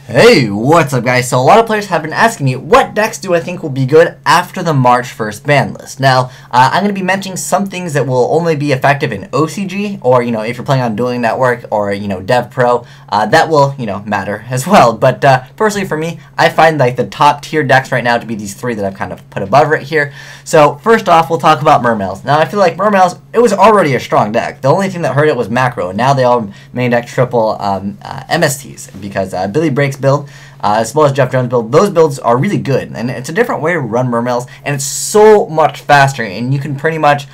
Hey, what's up guys? So a lot of players have been asking me what decks do I think will be good after the March 1st ban list. Now, I'm going to be mentioning some things that will only be effective in OCG, or, if you're playing on Dueling Network, or, DevPro, that will, matter as well. But personally for me, I find like the top tier decks right now to be these three that I've kind of put above right here. So first off, we'll talk about mermails. Now I feel like mermails, it was already a strong deck. The only thing that hurt it was macro. Now they all main deck triple MSTs because Billy Breaks build, as well as Jeff Jones build, those builds are really good, and it's a different way to run mermails, and it's so much faster, and you can pretty much,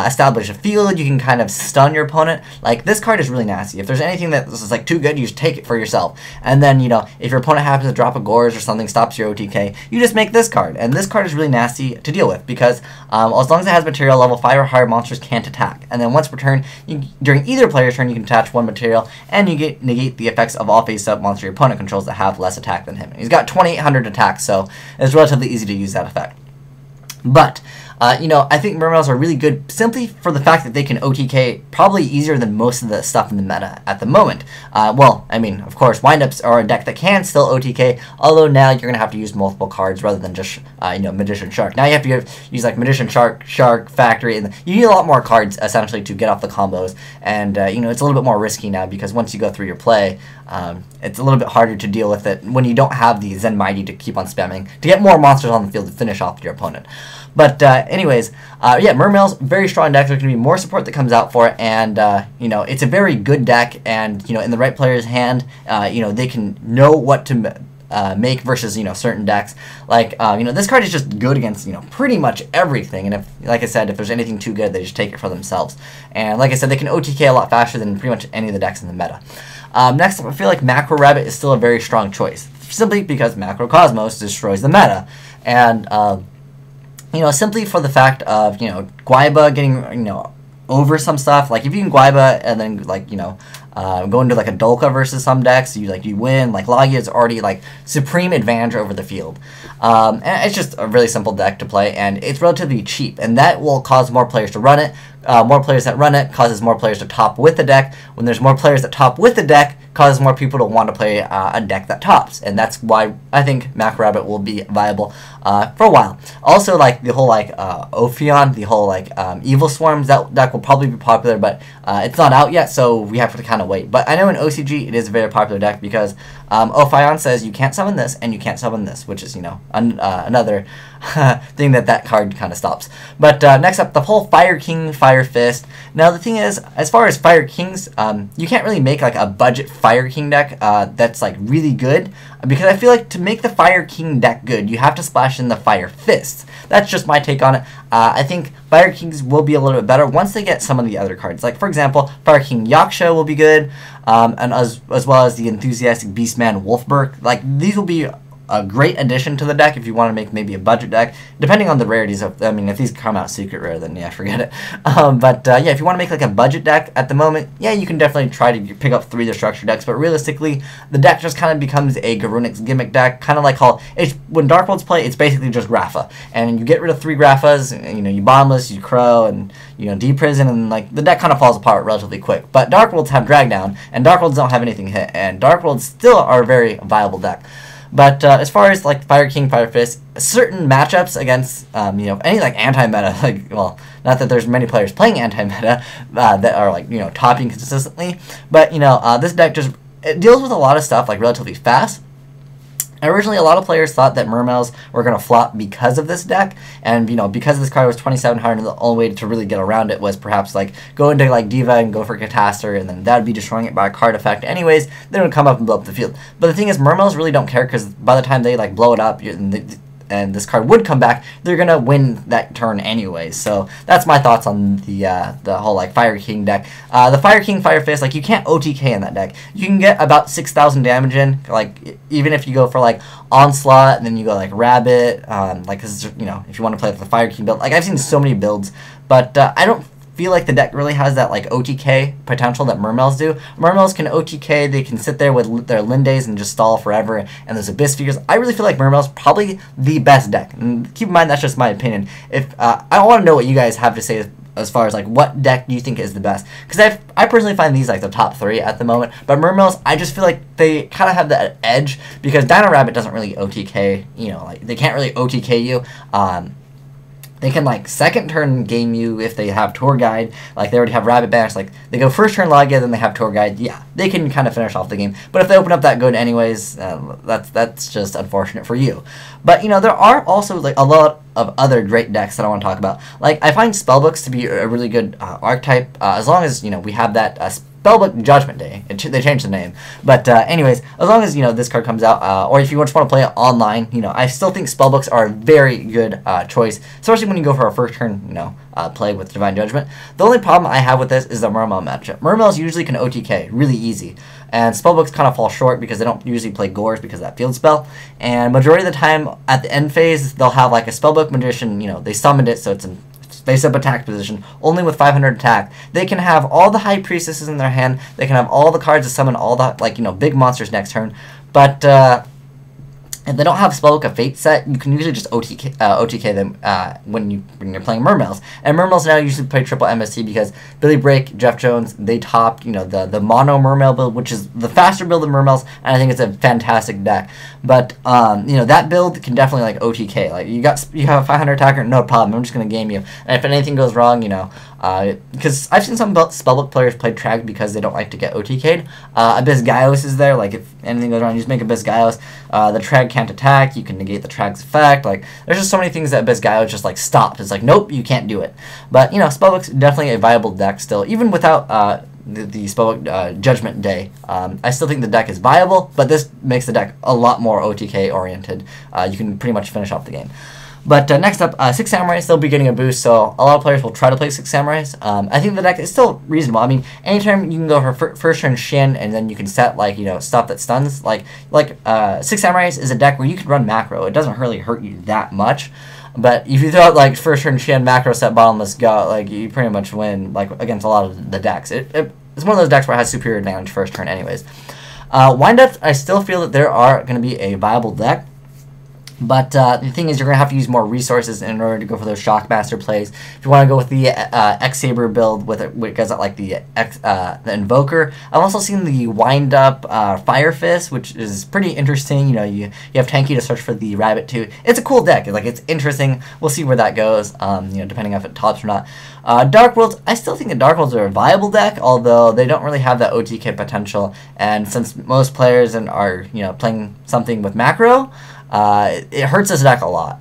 establish a field. You can kind of stun your opponent. Like, this card is really nasty. If there's anything that is like too good, you just take it for yourself. And then, if your opponent happens to drop a Gorge or something, stops your OTK, you just make this card. And this card is really nasty to deal with because as long as it has material, level 5 or higher monsters can't attack. And then once per turn, during either player's turn, you can attach one material and you negate the effects of all face-up monster your opponent controls that have less attack than him. And he's got 2,800 attacks, so it's relatively easy to use that effect. But I think mermails are really good simply for the fact that they can OTK probably easier than most of the stuff in the meta at the moment. Well, I mean, of course, windups are a deck that can still OTK, although now you're going to have to use multiple cards rather than just, Magician Shark. Now you have to use, like, Magician Shark, Factory, and you need a lot more cards, essentially, to get off the combos. And, it's a little bit more risky now because once you go through your play, it's a little bit harder to deal with it when you don't have the Zen Mighty to keep on spamming to get more monsters on the field to finish off your opponent. But anyways, mermails, very strong deck. There's going to be more support that comes out for it, and it's a very good deck. And in the right player's hand, they can know what to make versus certain decks. Like this card is just good against pretty much everything. And if, like I said, if there's anything too good, they just take it for themselves. And like I said, they can OTK a lot faster than pretty much any of the decks in the meta. Next up, I feel like Macro Rabbit is still a very strong choice, simply because Macro Cosmos destroys the meta, and simply for the fact of, Guaiba getting, over some stuff. Like, if you can Guaiba and then, like, go into, like, a Dolka versus some decks, you win. Like, Logia is already, like, supreme advantage over the field. And it's just a really simple deck to play, and it's relatively cheap. And that will cause more players to run it. More players that run it causes more players to top with the deck. When there's more players that top with the deck, causes more people to want to play a deck that tops. And that's why I think Macro Rabbit will be viable for a while. Also, like, the whole, like, Ophion, the whole, like, Evil Swarms, that deck will probably be popular, but it's not out yet, so we have to kind of wait. But I know in OCG it is a very popular deck because Ophion says you can't summon this and you can't summon this, which is, another thing that card kind of stops. But next up, the whole Fire King, Fire Fist. Now, the thing is, as far as Fire Kings, you can't really make, like, a budget Fire King deck that's, like, really good, because I feel like to make the Fire King deck good, you have to splash in the Fire Fists. That's just my take on it. I think Fire Kings will be a little bit better once they get some of the other cards. Like, for example, Fire King Yaksha will be good, and as well as the Enthusiastic Beastman Wolfberg. Like, these will be a great addition to the deck if you want to make maybe a budget deck, depending on the rarities of, if these come out secret rare, then yeah, forget it. If you want to make like a budget deck at the moment, yeah, you can definitely try to pick up 3 destructure decks, but realistically, the deck just kind of becomes a Garunix gimmick deck, kind of like how when Dark Worlds play, it's basically just Grapha, and you get rid of 3 Graphas, you Bottomless, you Crow, and D-Prison, and like the deck kind of falls apart relatively quick. But Dark Worlds have Drag Down, and Dark Worlds don't have anything hit, and Dark Worlds still are a very viable deck. But as far as like Fire King, Fire Fist, certain matchups against any like anti-meta, like, well, not that there's many players playing anti-meta that are like topping consistently, but this deck it deals with a lot of stuff like relatively fast. Originally, a lot of players thought that mermails were going to flop because of this deck, and because this card was 2,700, the only way to really get around it was perhaps like go into like Diva and go for Catastor, and then that would be destroying it by a card effect. Anyways, then it would come up and blow up the field. But the thing is, mermails really don't care because by the time they like blow it up, and this card would come back, they're gonna win that turn anyways. So that's my thoughts on the whole like Fire King deck. The Fire King, Fire Fist, like, you can't OTK in that deck. You can get about 6,000 damage in, like, even if you go for like Onslaught and then you go like Rabbit, like, cause if you want to play the Fire King build, like, I've seen so many builds, but I don't feel like the deck really has that like OTK potential that mermails do. Mermails can OTK, they can sit there with their Lindays and just stall forever, and there's Abyss figures. I really feel like mermails probably the best deck. And keep in mind, that's just my opinion. If I want to know what you guys have to say as far as like what deck do you think is the best? Because I personally find these like the top 3 at the moment. But mermails, I just feel like they kind of have that edge because Dino Rabbit doesn't really OTK. You know, like they can't really OTK you. They can like second turn game you if they have Tour Guide. Like they already have Rabbit Bash. Like they go first turn Logia, then they have Tour Guide. Yeah, they can kind of finish off the game. But if they open up that good anyways, that's just unfortunate for you. But you know there are also like a lot of other great decks that I want to talk about. Like I find Spellbooks to be a really good archetype as long as you know we have that. Spellbook Judgment Day. They changed the name. But anyways, as long as, you know, this card comes out, or if you just want to play it online, you know, I still think Spellbooks are a very good choice, especially when you go for a first turn, you know, play with Divine Judgment. The only problem I have with this is the mermail matchup. Mermails usually can OTK really easy, and Spellbooks kind of fall short because they don't usually play Gores because of that field spell, and majority of the time at the end phase, they'll have like a Spellbook Magician, you know, they summoned it so it's in face-up attack position, only with 500 attack. They can have all the High Priestesses in their hand, they can have all the cards to summon all the, like, you know, big monsters next turn, but if they don't have Spellbook of Fate set, you can usually just OTK them when you're playing Mermails. And Mermails now usually play triple MST because Billy Brake, Jeff Jones, they topped, you know, the mono Mermail build, which is the faster build of Mermails, and I think it's a fantastic deck. But you know, that build can definitely like OTK. Like you have a 500 attacker, no problem. I'm just gonna game you. And if anything goes wrong, you know, because I've seen some Spellbook players play Trag because they don't like to get OTK'd. Abyss Gaios is there. Like if anything goes wrong, you just make Abyss Gaios. The Trag can't attack. You can negate the Trag's effect. Like there's just so many things that Abyss Gaios just like stops. It's like nope, you can't do it. But you know, Spellbook's definitely a viable deck still, even without the Spellbook Judgment Day. I still think the deck is viable, but this makes the deck a lot more OTK oriented. You can pretty much finish off the game. But next up, 6 Samurais, they'll be getting a boost, so a lot of players will try to play 6 Samurais. I think the deck is still reasonable. I mean, anytime you can go for first turn Shin, and then you can set, like, you know, stuff that stuns. Like 6 Samurais is a deck where you can run macro. It doesn't really hurt you that much. But if you throw out, like, first turn Shin, macro set, bottomless gut, like, you pretty much win, like, against a lot of the decks. It's one of those decks where it has superior advantage first turn anyways. Windups, I still feel that there are going to be a viable deck. But the thing is, you're going to have to use more resources in order to go for those Shockmaster plays. If you want to go with the X-Saber build with it goes out like the Invoker. I've also seen the Wind-Up Fire Fist, which is pretty interesting. You know, you have Tanky to search for the Rabbit too. It's a cool deck. Like, it's interesting. We'll see where that goes, you know, depending if it tops or not. Dark Worlds, I still think the Dark Worlds are a viable deck, although they don't really have that OTK potential. And since most players are, you know, playing something with macro, it hurts this deck a lot.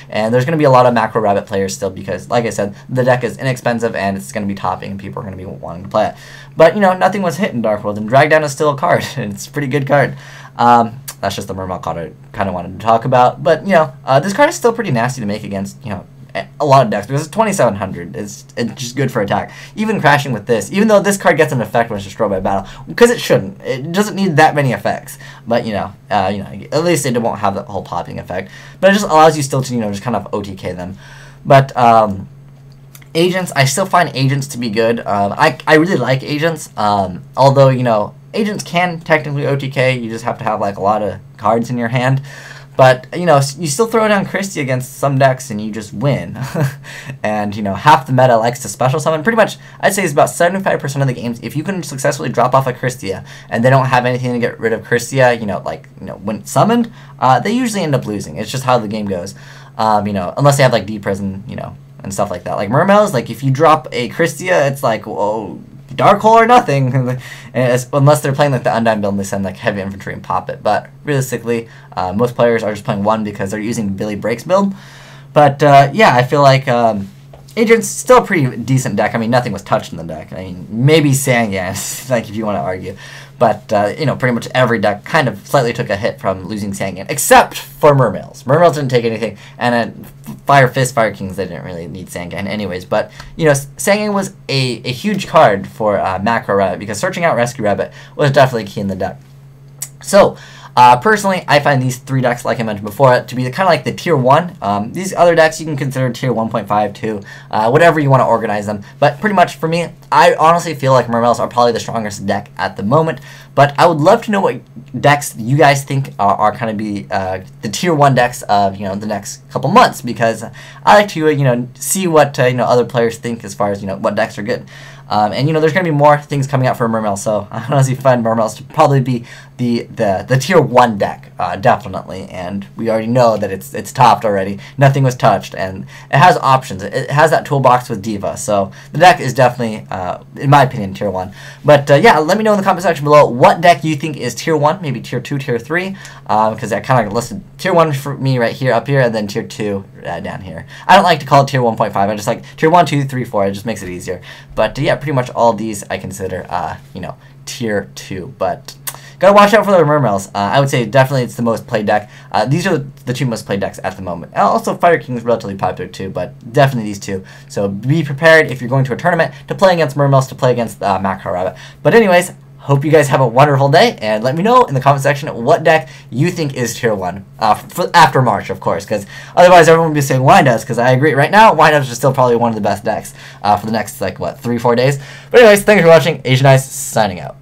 And there's going to be a lot of macro Rabbit players still because, like I said, the deck is inexpensive and it's going to be topping and people are going to be wanting to play it. But, you know, nothing was hit in Dark World, and Drag Down is still a card, and it's a pretty good card. That's just the Mermail card I kind of wanted to talk about. But, you know, this card is still pretty nasty to make against, you know, a lot of decks because it's 2700. It's just good for attack. Even crashing with this, even though this card gets an effect when it's destroyed by battle, because it shouldn't. It doesn't need that many effects. But you know, at least it won't have the whole popping effect. But it just allows you still to, you know, just kind of OTK them. But agents, I still find agents to be good. I really like agents. Although, you know, agents can technically OTK. You just have to have like a lot of cards in your hand. But, you know, you still throw down Christie against some decks and you just win. And, you know, half the meta likes to special summon. Pretty much, I'd say it's about 75% of the games. If you can successfully drop off a Christia and they don't have anything to get rid of Christia, you know, like, you know, when summoned, they usually end up losing. It's just how the game goes. You know, unless they have, like, D-Prison, you know, and stuff like that. Like, Mermails, like, if you drop a Christia, it's like, whoa, Dark Hole or nothing, unless they're playing like the Undyne build and they send like heavy infantry and pop it. But realistically, most players are just playing one because they're using Billy Brake's build. But yeah, I feel like Agent's still a pretty decent deck. I mean, nothing was touched in the deck. I mean, maybe Sangan, like if you want to argue. But, you know, pretty much every deck kind of slightly took a hit from losing Sangan, except for Mermails. Mermails didn't take anything, and then Fire Fist, Fire Kings, they didn't really need Sangan anyways. But, you know, Sangan was a huge card for Macro Rabbit, because searching out Rescue Rabbit was definitely key in the deck. So, Personally, I find these 3 decks, like I mentioned before, to be kind of like the tier 1. These other decks you can consider tier 1.5, 2, whatever you want to organize them. But pretty much for me, I honestly feel like mermails are probably the strongest deck at the moment. But I would love to know what decks you guys think are kind of be the tier 1 decks of the next couple months, because I like to see what other players think as far as what decks are good. And there's going to be more things coming out for mermails, so I honestly find mermails to probably be the tier 1 deck, definitely. And we already know that it's topped already. Nothing was touched, and it has options. It has that toolbox with Diva, so the deck is definitely, in my opinion, tier 1. But yeah, let me know in the comment section below what deck you think is tier 1, maybe tier 2, tier 3, because I kind of listed tier 1 for me right here, up here, and then tier 2 down here. I don't like to call it tier 1.5. I just like tier 1, 2, 3, 4. It just makes it easier. But yeah, pretty much all of these I consider, tier 2. But gotta watch out for the mermails. I would say definitely it's the most played deck. These are the 2 most played decks at the moment. Also, Fire King is relatively popular too, but definitely these 2. So be prepared if you're going to a tournament to play against mermails, to play against Macro Rabbit. But anyways, hope you guys have a wonderful day, and let me know in the comment section what deck you think is tier 1 after March, of course, because otherwise everyone will be saying Windups, because I agree right now Windups is still probably one of the best decks for the next, like, what, 3-4 days. But anyways, thanks for watching. Asian Eyes signing out.